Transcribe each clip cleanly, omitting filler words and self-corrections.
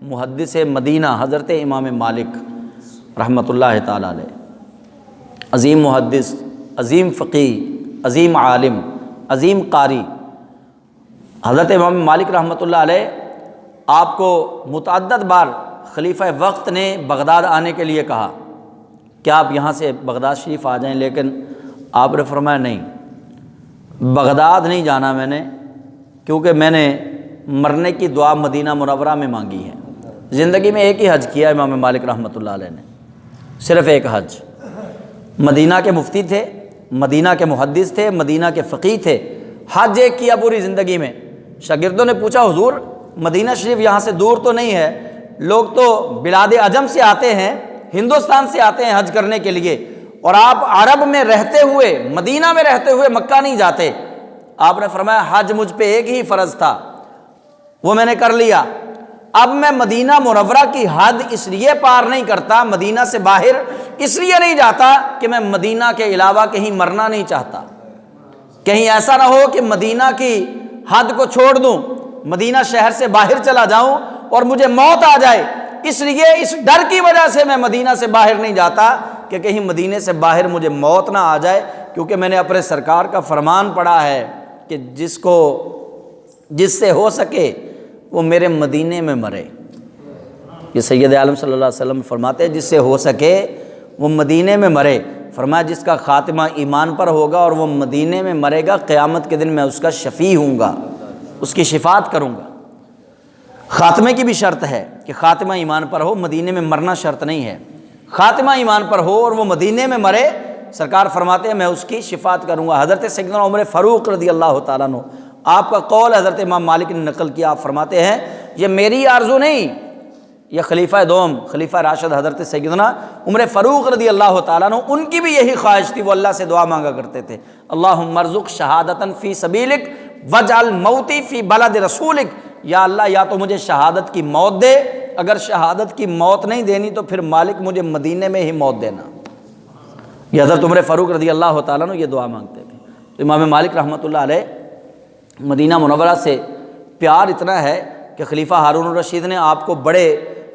محدث مدینہ حضرت امام مالک رحمۃ اللہ تعالیٰ علیہ، عظیم محدث، عظیم فقیہ، عظیم عالم، عظیم قاری، حضرت امام مالک رحمۃ اللہ علیہ آپ کو متعدد بار خلیفہ وقت نے بغداد آنے کے لیے کہا کہ آپ یہاں سے بغداد شریف آ جائیں، لیکن آپ نے فرمایا نہیں، بغداد نہیں جانا میں نے، کیونکہ میں نے مرنے کی دعا مدینہ منورہ میں مانگی ہے۔ زندگی میں ایک ہی حج کیا امام مالک رحمۃ اللہ علیہ نے، صرف ایک حج۔ مدینہ کے مفتی تھے، مدینہ کے محدث تھے، مدینہ کے فقیہ تھے، حج ایک کیا پوری زندگی میں۔ شاگردوں نے پوچھا حضور مدینہ شریف یہاں سے دور تو نہیں ہے، لوگ تو بلاد عجم سے آتے ہیں، ہندوستان سے آتے ہیں حج کرنے کے لیے، اور آپ عرب میں رہتے ہوئے، مدینہ میں رہتے ہوئے مکہ نہیں جاتے۔ آپ نے فرمایا حج مجھ پہ ایک ہی فرض تھا، وہ میں نے کر لیا، اب میں مدینہ منورہ کی حد اس لیے پار نہیں کرتا، مدینہ سے باہر اس لیے نہیں جاتا کہ میں مدینہ کے علاوہ کہیں مرنا نہیں چاہتا، کہیں ایسا نہ ہو کہ مدینہ کی حد کو چھوڑ دوں، مدینہ شہر سے باہر چلا جاؤں اور مجھے موت آ جائے، اس لیے اس ڈر کی وجہ سے میں مدینہ سے باہر نہیں جاتا کہ کہیں مدینے سے باہر مجھے موت نہ آ جائے، کیونکہ میں نے اپنے سرکار کا فرمان پڑھا ہے کہ جس سے ہو سکے وہ میرے مدینے میں مرے۔ یہ سید عالم صلی اللہ علیہ وسلم فرماتے ہیں جس سے ہو سکے وہ مدینے میں مرے۔ فرمایا جس کا خاتمہ ایمان پر ہوگا اور وہ مدینے میں مرے گا، قیامت کے دن میں اس کا شفیع ہوں گا، اس کی شفاعت کروں گا۔ خاتمے کی بھی شرط ہے کہ خاتمہ ایمان پر ہو، مدینے میں مرنا شرط نہیں ہے۔ خاتمہ ایمان پر ہو اور وہ مدینے میں مرے، سرکار فرماتے ہیں میں اس کی شفاعت کروں گا۔ حضرت سیدنا عمر فاروق رضی اللہ تعالیٰ عنہ، آپ کا قول حضرت امام مالک نے نقل کیا، آپ فرماتے ہیں یہ میری آرزو نہیں، یہ خلیفہ دوم، خلیفہ راشد حضرت سیدنا عمر فاروق رضی اللہ تعالیٰ عنہ، ان کی بھی یہی خواہش تھی، وہ اللہ سے دعا مانگا کرتے تھے، اللہم ارزق شہادتاً فی سبیلک واجعل موتی فی بلد رسولک، یا اللہ یا تو مجھے شہادت کی موت دے، اگر شہادت کی موت نہیں دینی تو پھر مالک مجھے مدینے میں ہی موت دینا۔ یہ حضرت عمر فاروق رضی اللہ تعالیٰ عنہ یہ دعا مانگتے تھے۔ تو امام مالک رحمۃ اللہ علیہ مدینہ منورہ سے پیار اتنا ہے کہ خلیفہ ہارون الرشید نے آپ کو بڑے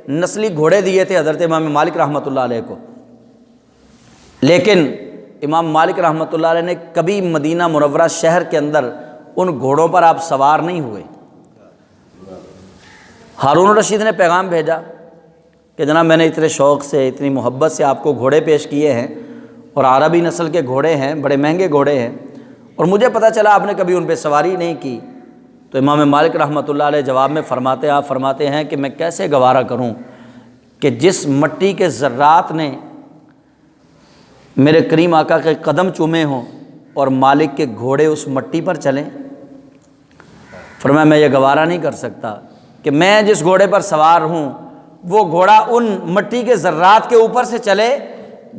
نسلی گھوڑے دیے تھے حضرت امام مالک رحمۃ اللہ علیہ کو، لیکن امام مالک رحمۃ اللہ علیہ نے کبھی مدینہ منورہ شہر کے اندر ان گھوڑوں پر آپ سوار نہیں ہوئے۔ ہارون الرشید نے پیغام بھیجا کہ جناب میں نے اتنے شوق سے، اتنی محبت سے آپ کو گھوڑے پیش کیے ہیں، اور عربی نسل کے گھوڑے ہیں، بڑے مہنگے گھوڑے ہیں، اور مجھے پتہ چلا آپ نے کبھی ان پہ سواری نہیں کی۔ تو امام مالک رحمۃ اللہ علیہ جواب میں فرماتے ہیں کہ میں کیسے گوارا کروں کہ جس مٹی کے ذرات نے میرے کریم آقا کے قدم چومے ہوں اور مالک کے گھوڑے اس مٹی پر چلیں۔ فرمایا میں یہ گوارا نہیں کر سکتا کہ میں جس گھوڑے پر سوار ہوں وہ گھوڑا ان مٹی کے ذرات کے اوپر سے چلے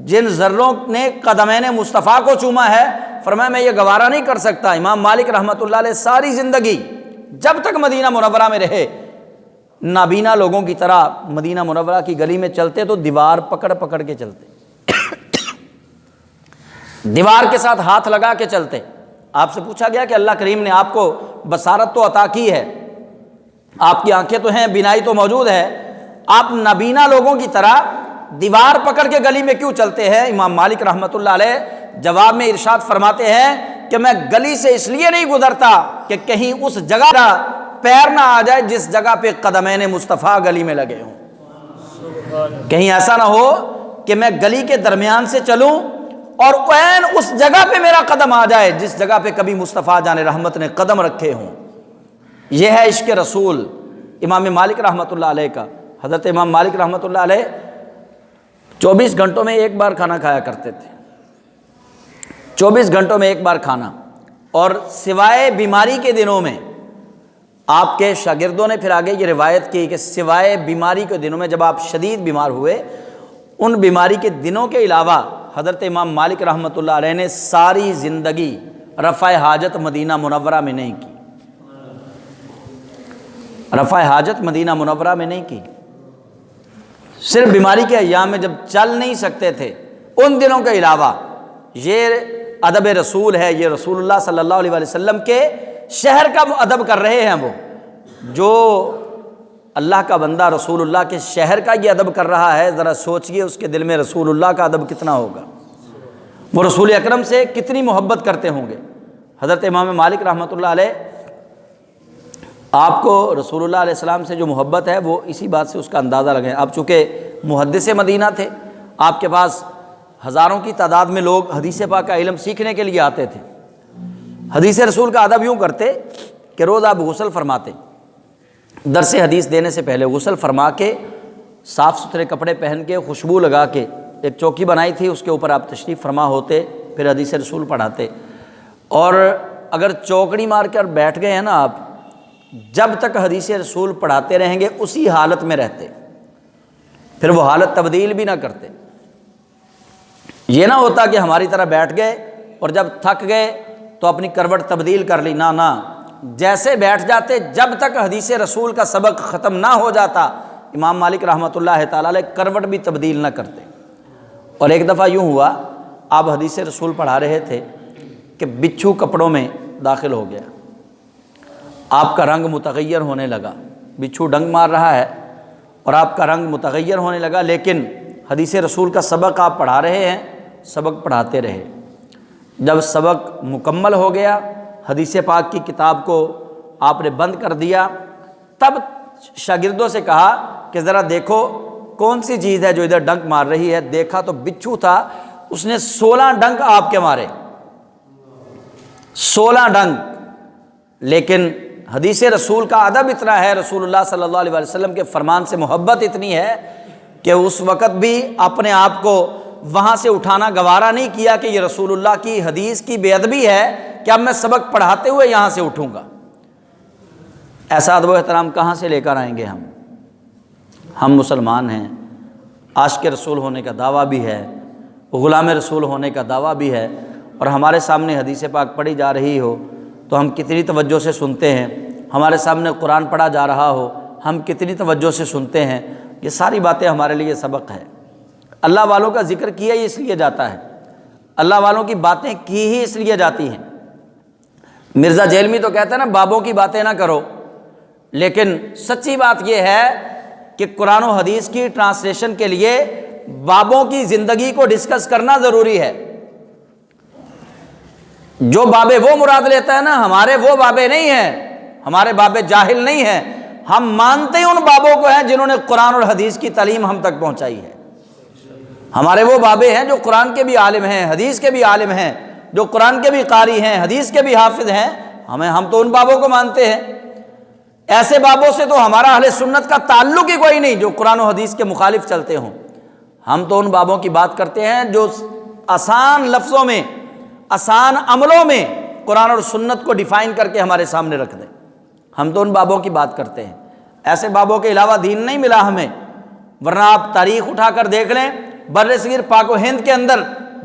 جن ذروں نے قدمین مصطفیٰ کو چوما ہے۔ فرمایا میں یہ گوارا نہیں کر سکتا۔ امام مالک رحمۃ اللہ علیہ ساری زندگی جب تک مدینہ منورہ میں رہے، نابینا لوگوں کی طرح مدینہ منورہ کی گلی میں چلتے تو دیوار پکڑ پکڑ کے چلتے، دیوار کے ساتھ ہاتھ لگا کے چلتے۔ آپ سے پوچھا گیا کہ اللہ کریم نے آپ کو بصارت تو عطا کی ہے، آپ کی آنکھیں تو ہیں، بینائی تو موجود ہے، آپ نابینا لوگوں کی طرح دیوار پکڑ کے گلی میں کیوں چلتے ہیں؟ امام مالک رحمۃ اللہ علیہ جواب میں ارشاد فرماتے ہیں کہ میں گلی سے اس لیے نہیں گزرتا کہ کہیں اس جگہ پیر نہ آ جائے جس جگہ پہ قدمین مصطفیٰ گلی میں لگے ہوں، کہیں ایسا نہ ہو کہ میں گلی کے درمیان سے چلوں اور عین اس جگہ پہ میرا قدم آ جائے جس جگہ پہ کبھی مصطفیٰ جان رحمت نے قدم رکھے ہوں۔ یہ ہے عشق رسول امام مالک رحمۃ اللہ علیہ کا۔ حضرت امام مالک رحمۃ اللہ علیہ 24 گھنٹوں میں ایک بار کھانا کھایا کرتے تھے، 24 گھنٹوں میں ایک بار کھانا، اور سوائے بیماری کے دنوں میں آپ کے شاگردوں نے پھر آگے یہ روایت کی کہ سوائے بیماری کے دنوں میں جب آپ شدید بیمار ہوئے، ان بیماری کے دنوں کے علاوہ حضرت امام مالک رحمۃ اللہ علیہ نے ساری زندگی رفع حاجت مدینہ منورہ میں نہیں کی، رفع حاجت مدینہ منورہ میں نہیں کی۔ صرف بیماری کے ایام میں جب چل نہیں سکتے تھے ان دنوں کے علاوہ، یہ ادب رسول ہے، یہ رسول اللہ صلی اللہ علیہ وسلم کے شہر کا ادب کر رہے ہیں وہ، جو اللہ کا بندہ رسول اللہ کے شہر کا یہ ادب کر رہا ہے، ذرا سوچئے اس کے دل میں رسول اللہ کا ادب کتنا ہوگا، وہ رسول اکرم سے کتنی محبت کرتے ہوں گے۔ حضرت امام مالک رحمۃ اللہ علیہ، آپ کو رسول اللہ علیہ السلام سے جو محبت ہے وہ اسی بات سے اس کا اندازہ لگیں۔ آپ چونکہ محدث مدینہ تھے، آپ کے پاس ہزاروں کی تعداد میں لوگ حدیث پاک کا علم سیکھنے کے لیے آتے تھے۔ حدیث رسول کا ادب یوں کرتے کہ روز آپ غسل فرماتے، درس حدیث دینے سے پہلے غسل فرما کے، صاف ستھرے کپڑے پہن کے، خوشبو لگا کے، ایک چوکی بنائی تھی اس کے اوپر آپ تشریف فرما ہوتے، پھر حدیث رسول پڑھاتے۔ اور اگر چوکڑی مار کر بیٹھ گئے ہیں نا آپ، جب تک حدیث رسول پڑھاتے رہیں گے اسی حالت میں رہتے، پھر وہ حالت تبدیل بھی نہ کرتے۔ یہ نہ ہوتا کہ ہماری طرح بیٹھ گئے اور جب تھک گئے تو اپنی کروٹ تبدیل کر لی، نہ جیسے بیٹھ جاتے، جب تک حدیث رسول کا سبق ختم نہ ہو جاتا امام مالک رحمۃ اللہ تعالیٰ علیہ کروٹ بھی تبدیل نہ کرتے۔ اور ایک دفعہ یوں ہوا، آپ حدیث رسول پڑھا رہے تھے کہ بچھو کپڑوں میں داخل ہو گیا، آپ کا رنگ متغیر ہونے لگا، بچھو ڈنگ مار رہا ہے اور آپ کا رنگ متغیر ہونے لگا، لیکن حدیث رسول کا سبق آپ پڑھا رہے ہیں، سبق پڑھاتے رہے۔ جب سبق مکمل ہو گیا، حدیث پاک کی کتاب کو آپ نے بند کر دیا، تب شاگردوں سے کہا کہ ذرا دیکھو کون سی چیز ہے جو ادھر ڈنک مار رہی ہے۔ دیکھا تو بچھو تھا، اس نے 16 ڈنک آپ کے مارے، 16 ڈنک۔ لیکن حدیث رسول کا ادب اتنا ہے، رسول اللہ صلی اللہ علیہ وسلم کے فرمان سے محبت اتنی ہے کہ اس وقت بھی اپنے آپ کو وہاں سے اٹھانا گوارا نہیں کیا کہ یہ رسول اللہ کی حدیث کی بے ادبی ہے کہ اب میں سبق پڑھاتے ہوئے یہاں سے اٹھوں گا۔ ایسا ادب و احترام کہاں سے لے کر آئیں گے ہم مسلمان ہیں، عاشق رسول ہونے کا دعویٰ بھی ہے، غلام رسول ہونے کا دعویٰ بھی ہے، اور ہمارے سامنے حدیث پاک پڑھی جا رہی ہو تو ہم کتنی توجہ سے سنتے ہیں، ہمارے سامنے قرآن پڑھا جا رہا ہو ہم کتنی توجہ سے سنتے ہیں۔ یہ ساری باتیں ہمارے لیے سبق ہے۔ اللہ والوں کا ذکر کیا ہی اس لیے جاتا ہے، اللہ والوں کی باتیں کی ہی اس لیے جاتی ہیں۔ مرزا جیلمی تو کہتا ہے نا بابوں کی باتیں نہ کرو، لیکن سچی بات یہ ہے کہ قرآن و حدیث کی ٹرانسلیشن کے لیے بابوں کی زندگی کو ڈسکس کرنا ضروری ہے۔ جو بابے وہ مراد لیتا ہے نا، ہمارے وہ بابے نہیں ہیں، ہمارے بابے جاہل نہیں ہیں، ہم مانتے ہیں ان بابوں کو ہیں جنہوں نے قرآن اور حدیث کی تعلیم ہم تک پہنچائی ہے۔ ہمارے وہ بابے ہیں جو قرآن کے بھی عالم ہیں، حدیث کے بھی عالم ہیں، جو قرآن کے بھی قاری ہیں، حدیث کے بھی حافظ ہیں، ہم تو ان بابوں کو مانتے ہیں۔ ایسے بابوں سے تو ہمارا اہل سنت کا تعلق ہی کوئی نہیں جو قرآن و حدیث کے مخالف چلتے ہوں۔ ہم تو ان بابوں کی بات کرتے ہیں جو آسان لفظوں میں، آسان عملوں میں قرآن اور سنت کو ڈیفائن کر کے ہمارے سامنے رکھ دیں۔ ہم تو ان بابوں کی بات کرتے ہیں، ایسے بابوں کے علاوہ دین نہیں ملا ہمیں۔ ورنہ آپ تاریخ اٹھا کر دیکھ لیں، بر صغیر پاک و ہند کے اندر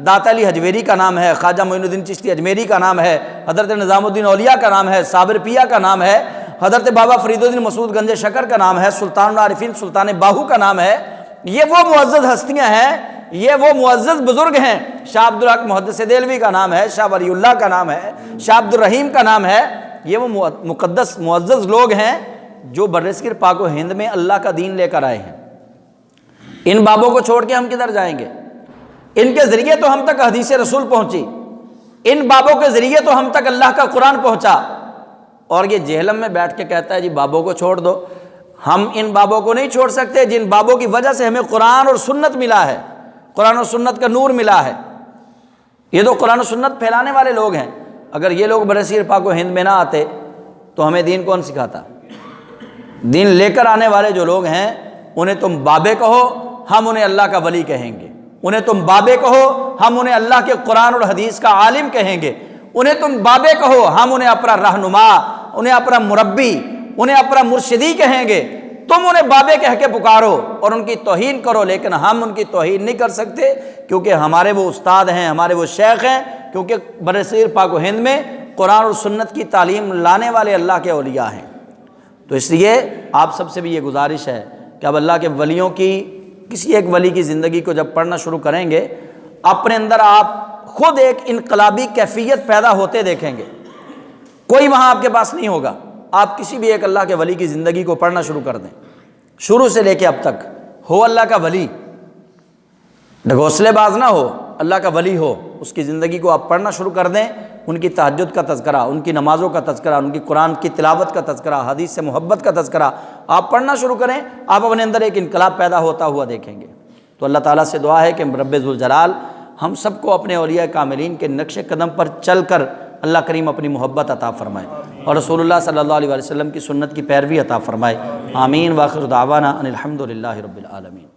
داتا علی حجویری کا نام ہے، خواجہ معین الدین چشتی اجمیری کا نام ہے، حضرت نظام الدین اولیاء کا نام ہے، صابر پیا کا نام ہے، حضرت بابا فرید الدین مسعود گنج شکر کا نام ہے، سلطان العارفین سلطان باہو کا نام ہے۔ یہ وہ معزز ہستیاں ہیں، یہ وہ معزز بزرگ ہیں۔ شاہ عبدالحق محدث دہلوی کا نام ہے، شاہ ولی اللہ کا نام ہے، شاہ عبد الرحیم کا نام ہے۔ یہ وہ مقدس معزز لوگ ہیں جو برصغیر پاک و ہند میں اللہ کا دین لے کر آئے ہیں۔ ان بابوں کو چھوڑ کے ہم کدھر جائیں گے؟ ان کے ذریعے تو ہم تک حدیث رسول پہنچی، ان بابوں کے ذریعے تو ہم تک اللہ کا قرآن پہنچا۔ اور یہ جہلم میں بیٹھ کے کہتا ہے جی بابوں کو چھوڑ دو۔ ہم ان بابوں کو نہیں چھوڑ سکتے جن بابوں کی وجہ سے ہمیں قرآن اور سنت ملا ہے، قرآن و سنت کا نور ملا ہے۔ یہ تو قرآن و سنت پھیلانے والے لوگ ہیں۔ اگر یہ لوگ برصغیر پاک و ہند میں نہ آتے تو ہمیں دین کون سکھاتا؟ دین لے کر آنے والے جو لوگ ہیں انہیں تم بابے کہو، ہم انہیں اللہ کا ولی کہیں گے۔ انہیں تم بابے کہو، ہم انہیں اللہ کے قرآن اور حدیث کا عالم کہیں گے۔ انہیں تم بابے کہو، ہم انہیں اپنا رہنما، انہیں اپنا مربی، انہیں اپنا مرشدی کہیں گے۔ تم انہیں بابے کہہ کے پکارو اور ان کی توہین کرو، لیکن ہم ان کی توہین نہیں کر سکتے کیونکہ ہمارے وہ استاد ہیں، ہمارے وہ شیخ ہیں، کیونکہ برصغیر پاک و ہند میں قرآن اور سنت کی تعلیم لانے والے اللہ کے اولیاء ہیں۔ تو اس لیے آپ سب سے بھی یہ گزارش ہے کہ اب اللہ کے ولیوں کی کسی ایک ولی کی زندگی کو جب پڑھنا شروع کریں گے، اپنے اندر آپ خود ایک انقلابی کیفیت پیدا ہوتے دیکھیں گے۔ کوئی وہاں آپ کے پاس نہیں ہوگا، آپ کسی بھی ایک اللہ کے ولی کی زندگی کو پڑھنا شروع کر دیں، شروع سے لے کے اب تک ہو اللہ کا ولی، ڈھگوسلے باز نہ ہو، اللہ کا ولی ہو، اس کی زندگی کو آپ پڑھنا شروع کر دیں، ان کی تہجد کا تذکرہ، ان کی نمازوں کا تذکرہ، ان کی قرآن کی تلاوت کا تذکرہ، حدیث سے محبت کا تذکرہ آپ پڑھنا شروع کریں، آپ اپنے اندر ایک انقلاب پیدا ہوتا ہوا دیکھیں گے۔ تو اللہ تعالیٰ سے دعا ہے کہ رب ذوالجلال ہم سب کو اپنے اولیاء کاملین کے نقش قدم پر چل کر اللہ کریم اپنی محبت عطا فرمائے اور رسول اللہ صلی اللہ علیہ وسلم کی سنت کی پیروی عطا فرمائے۔ آمین۔ وآخر دعوانا ان الحمد للہ رب العالمین۔